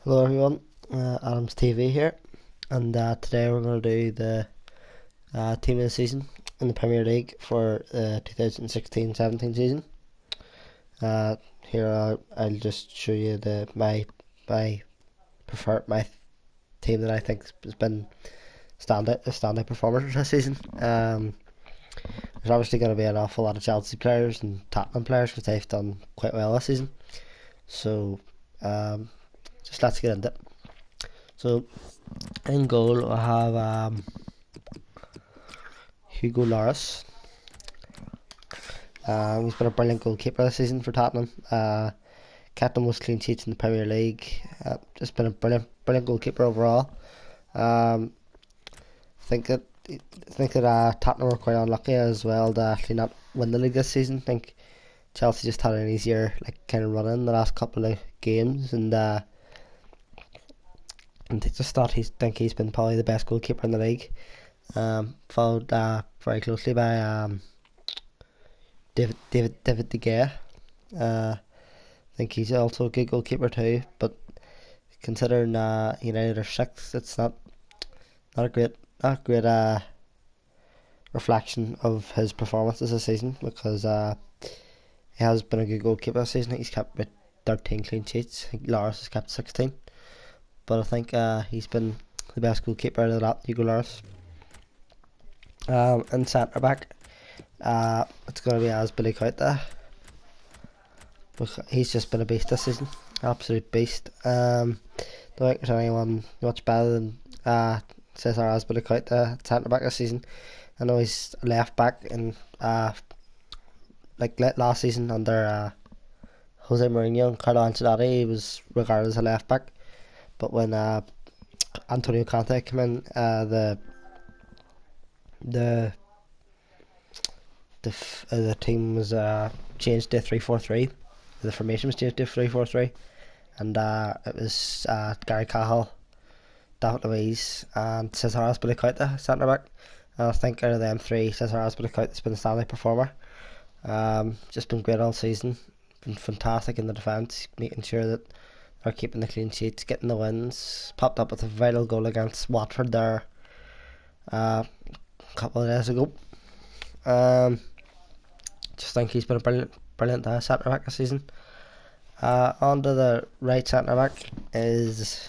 Hello everyone, Adam's TV here, and today we're going to do the team of the season in the Premier League for the 2016-17 season. Here I'll just show you my my team that I think has been standout performers this season. There's obviously going to be an awful lot of Chelsea players and Tottenham players because they've done quite well this season. So just let's get into it. So in goal, I have Hugo Lloris. He's been a brilliant goalkeeper this season for Tottenham. Kept the most clean sheets in the Premier League. Just been a brilliant goalkeeper overall. Um, I think that Tottenham were quite unlucky as well to actually not win the league this season. I think Chelsea just had an easier kind of run in the last couple of games, and I just think he's been probably the best goalkeeper in the league. Followed very closely by David De Gea. I think he's also a good goalkeeper too, but considering United are sixth, it's not a great reflection of his performances this season because he has been a good goalkeeper this season. He's kept with 13 clean sheets. I think Lloris has kept 16, but I think he's been the best goalkeeper out of that, Hugo Lloris. In centre back, it's going to be Azpilicueta. He's just been a beast this season, absolute beast. Don't think there's anyone much better than Cesar Azpilicueta at centre back this season. I know he's left back, and last season under Jose Mourinho and Carlo Ancelotti, he was regarded as a left back. But when Antonio Conte came in, the team was changed to 3-4-3. The formation was changed to 3-4-3, and it was Gary Cahill, David Luiz, and Cesar Azpilicueta centre back. And I think out of them three, Cesar Azpilicueta's been the standout performer. Just been great all season. Been fantastic in the defence, making sure that they're keeping the clean sheets, getting the wins. Popped up with a vital goal against Watford there a couple of days ago. Just think he's been a brilliant centre back this season. Onto the right centre back is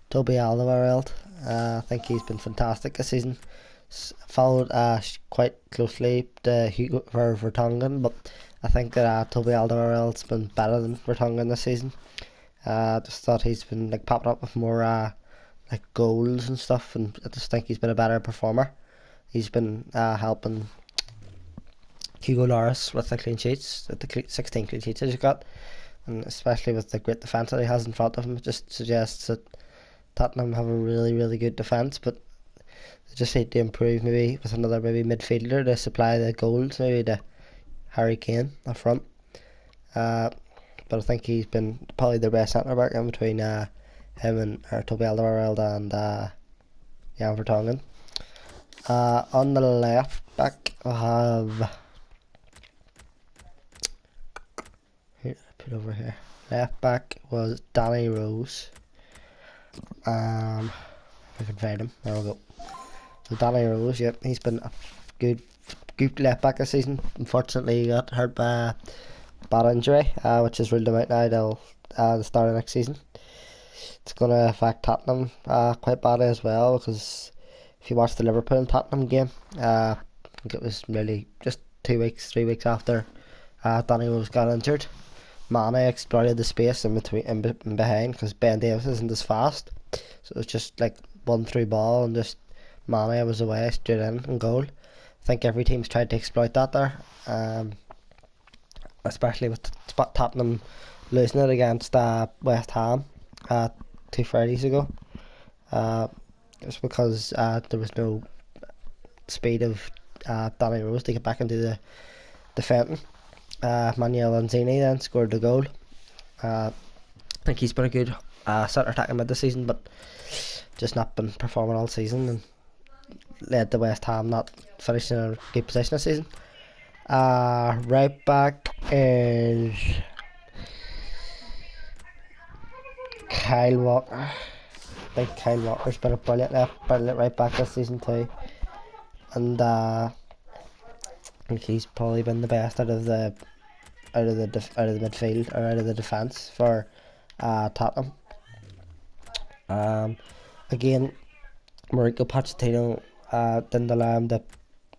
Toby Alderweireld. I think he's been fantastic this season. Followed quite closely to Hugo Vertonghen, but I think that Toby Alderweireld's been better than Vertonghen this season. Just thought he's been popping up with more goals and stuff, and I just think he's been a better performer. He's been helping Hugo Lloris with the clean sheets, with the 16 clean sheets he's got, and especially with the great defence that he has in front of him. It just suggests that Tottenham have a really good defence, but they just need to improve maybe with another midfielder to supply the goals, maybe to Harry Kane up front. But I think he's been probably the best centre back in between him and Toby Alderweireld and Jan Vertonghen. On the left back, I have put over here. Left back was Danny Rose. If I can find him, there we go. So Danny Rose, yep, he's been a good left back this season. Unfortunately, he got hurt by a bad injury, which has ruled him out now till the start of next season. It's going to affect Tottenham quite badly as well, because if you watch the Liverpool and Tottenham game, I think it was really just 3 weeks after Danny Rose got injured. Mane exploited the space in behind because Ben Davies isn't as fast, so it was just one through ball and just Mane was away straight in and goal. I think every team's tried to exploit that there, especially with Tottenham losing it against West Ham 2 Fridays ago. It's because there was no speed of Danny Rose to get back into the defending. Manuel Lanzini then scored the goal. I think he's been a good centre attacking mid this season, but just not been performing all season, and led to West Ham not finishing in a good position this season. Right back is Kyle Walker. I think Kyle Walker's been a brilliant right back this season too, and I think he's probably been the best out of the midfield or out of the defence for Tottenham. Again, Mauricio Pochettino didn't allow him to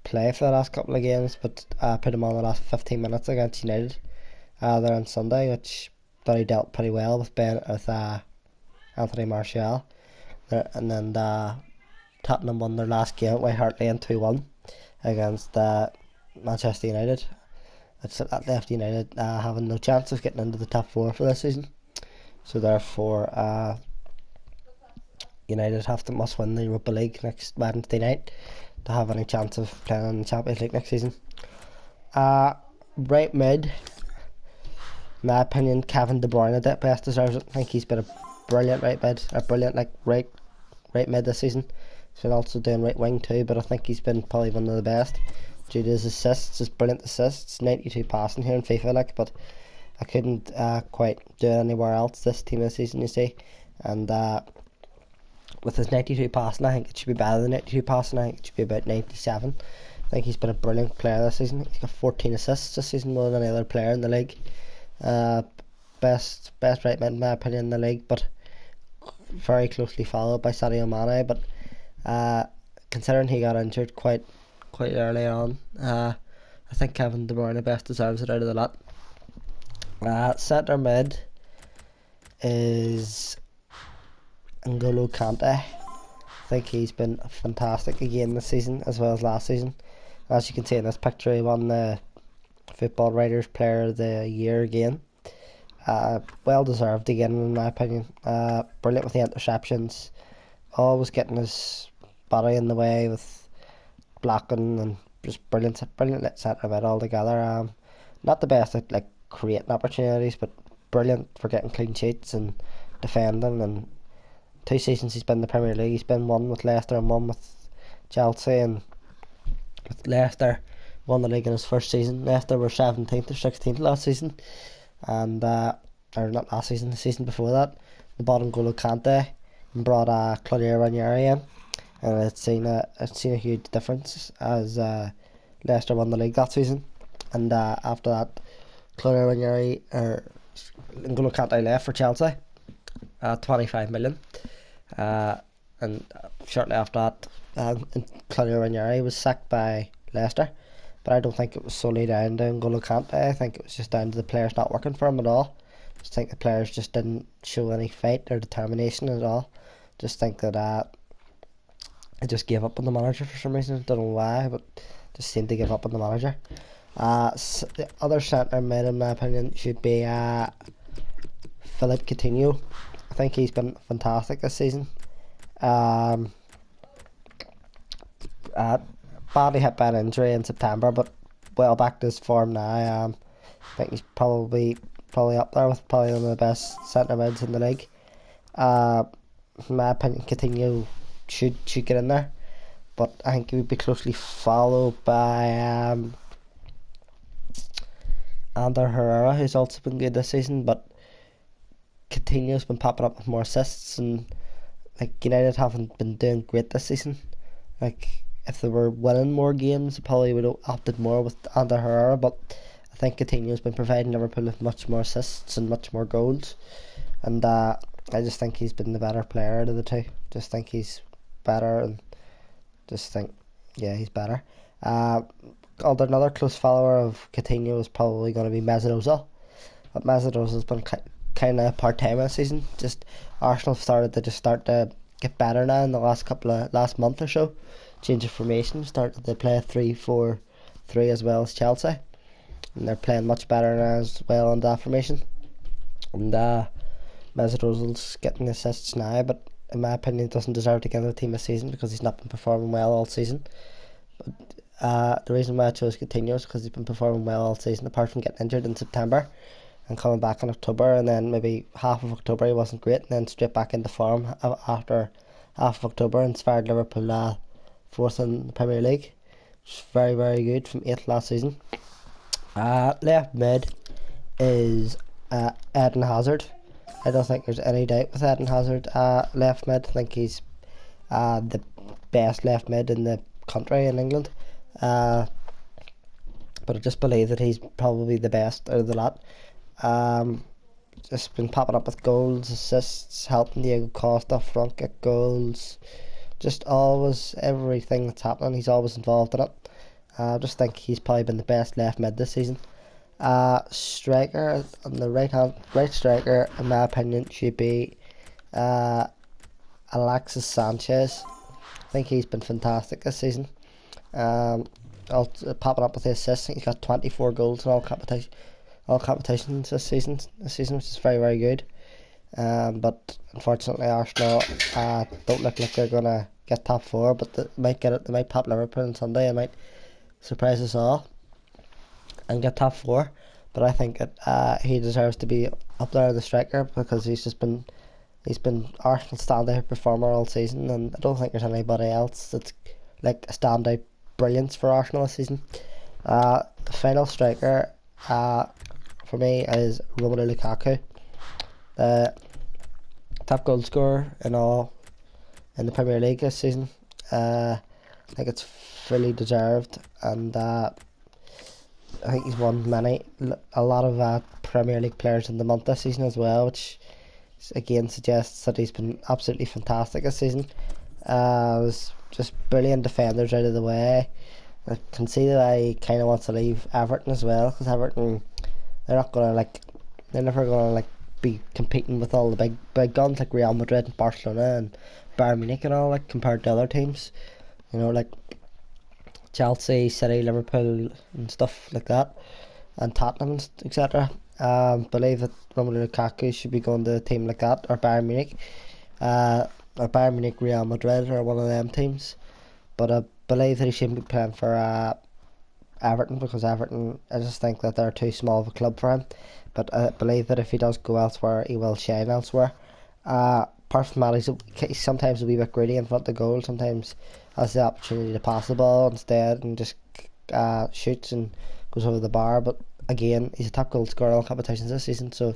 play for the last couple of games, but put him on the last 15 minutes against United there on Sunday, which thought he dealt pretty well with Anthony Martial. And then Tottenham won their last game by White Hart Lane 2-1 against Manchester United. That left United having no chance of getting into the top four for this season. So therefore, United must win the Europa League next Wednesday night to have any chance of playing in the Champions League next season. Right mid, in my opinion, Kevin De Bruyne at best deserves it. I think he's been a brilliant right mid, right mid this season. He's been also doing right wing too, but I think he's been probably one of the best due to his assists, his brilliant assists, 92 passing here in FIFA, but I couldn't quite do it anywhere else this team this season, you see. And with his 92 passing, I think it should be better than 92 passing. I think it should be about 97. I think he's been a brilliant player this season. He's got 14 assists this season, more than any other player in the league. Best right mid in my opinion in the league, but very closely followed by Sadio Mane. But considering he got injured quite early on, I think Kevin De Bruyne best deserves it out of the lot. Centre mid is N'Golo Kante. I think he's been fantastic again this season as well as last season. As you can see in this picture, he won the Football Writers Player of the Year again. Well deserved again in my opinion. Brilliant with the interceptions, always getting his body in the way with blocking, and just brilliant centre mid altogether. Not the best at creating opportunities, but brilliant for getting clean sheets and defending. And 2 seasons he's been in the Premier League. He's been one with Leicester and one with Chelsea, and with Leicester won the league in his first season. Leicester were 17th or 16th last season, and or not last season, the season before that, they bought N'Golo Kante and brought Claudio Ranieri in, and it's seen a huge difference as Leicester won the league that season. And after that, Claudio Ranieri or N'Golo Kante left for Chelsea at 25 million. And shortly after that, Claudio Ranieri was sacked by Leicester. But I don't think it was solely down to N'Golo Kante. I think it was just down to the players not working for him at all. Just think the players just didn't show any fight or determination at all. Just think that I just gave up on the manager for some reason. Don't know why, but just seemed to give up on the manager. The other centre mid, in my opinion, should be Philippe Coutinho. I think he's been fantastic this season. Badly hit by an injury in September, but well back to his form now. I think he's probably up there with probably one of the best centre mids in the league. In my opinion, Coutinho should get in there, but I think he would be closely followed by Ander Herrera, who's also been good this season. But Coutinho's been popping up with more assists, and United haven't been doing great this season. If they were winning more games, they probably would have opted more with Ander Herrera, but I think Coutinho's been providing Liverpool with much more assists and much more goals, and I just think he's been the better player out of the two. Just think he's better, and just think, yeah, he's better. Another close follower of Coutinho is probably going to be Mesut Ozil, but Mesut Ozil's been kind of part-time this season. Just Arsenal started to get better now in the last month or so. Change of formation, started to play 3-4-3 as well as Chelsea, and they're playing much better now as well in that formation. And Mesut Ozil's getting assists now, but in my opinion doesn't deserve to get in the team this season because he's not been performing well all season. But the reason why I chose Coutinho is because he's been performing well all season, apart from getting injured in September and coming back in October, and then maybe half of October he wasn't great, and then straight back into form after half of October, and inspired Liverpool fourth in the Premier League, which is very, very good, from 8th last season. Left mid is Eden Hazard. I don't think there's any doubt with Eden Hazard left mid. I think he's the best left mid in the country in England. But I just believe that he's probably the best out of the lot. Just been popping up with goals, assists, helping Diego Costa front get goals. Just always, everything that's happening, he's always involved in it. I just think he's probably been the best left mid this season. Striker on the right striker, in my opinion, should be Alexis Sanchez. I think he's been fantastic this season. Popping up with the assists. I think he's got 24 goals in all competitions this season, which is very, very good. But unfortunately, Arsenal don't look like they're gonna get top four, but they might get it. They might pop Liverpool on Sunday and might surprise us all and get top four. But I think that he deserves to be up there as the striker because he's been Arsenal's standout performer all season, and I don't think there's anybody else that's like a standout brilliance for Arsenal this season. The final striker for me is Romelu Lukaku, the top goal scorer in the Premier League this season. I think it's fully deserved, and I think he's won a lot of Premier League players in the month this season as well, which again suggests that he's been absolutely fantastic this season. Was just brilliant defenders out of the way. I can see that he kind of wants to leave Everton as well, because Everton, they're never gonna be competing with all the big guns like Real Madrid and Barcelona and Bayern Munich and all, like compared to other teams, like Chelsea, City, Liverpool and stuff like that, and Tottenham, etc. Believe that Romelu Lukaku should be going to a team like that, or Bayern Munich, Real Madrid, or one of them teams. But I believe that he shouldn't be playing for Everton, because Everton, I just think that they're too small of a club for him. But I believe that if he does go elsewhere, he will shine elsewhere. Apart from that, he's sometimes a wee bit greedy in front of the goal. Sometimes has the opportunity to pass the ball instead and just shoots and goes over the bar. But again, he's a top goal scorer in all competitions this season, so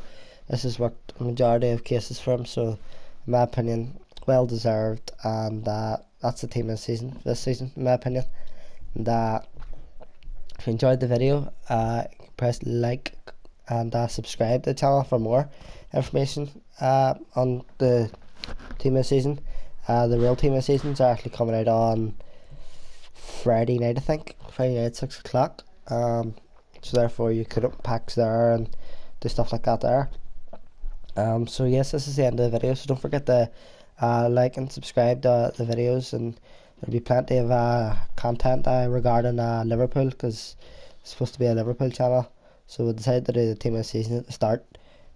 this has worked in the majority of cases for him. So in my opinion, well deserved, and that's the team this season in my opinion. And if you enjoyed the video, press like and subscribe to the channel for more information on the team this season. The real team this season is actually coming out on Friday night, I think. Friday night, 6 o'clock. So therefore you could up packs there and do stuff like that there. So yes, this is the end of the video, so don't forget to like and subscribe to the videos, and there'll be plenty of content regarding Liverpool, because it's supposed to be a Liverpool channel. So we decided to do the team of the season at the start,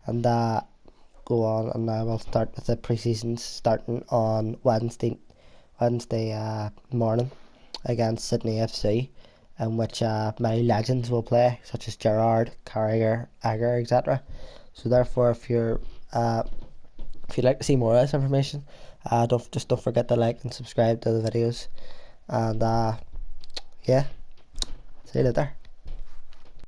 and go on, and we'll start with the pre-season starting on Wednesday morning against Sydney FC, in which many legends will play, such as Gerrard, Carragher, Agger, etc. So therefore, if you'd like to see more of this information, don't forget to like and subscribe to the videos, and yeah, see you later.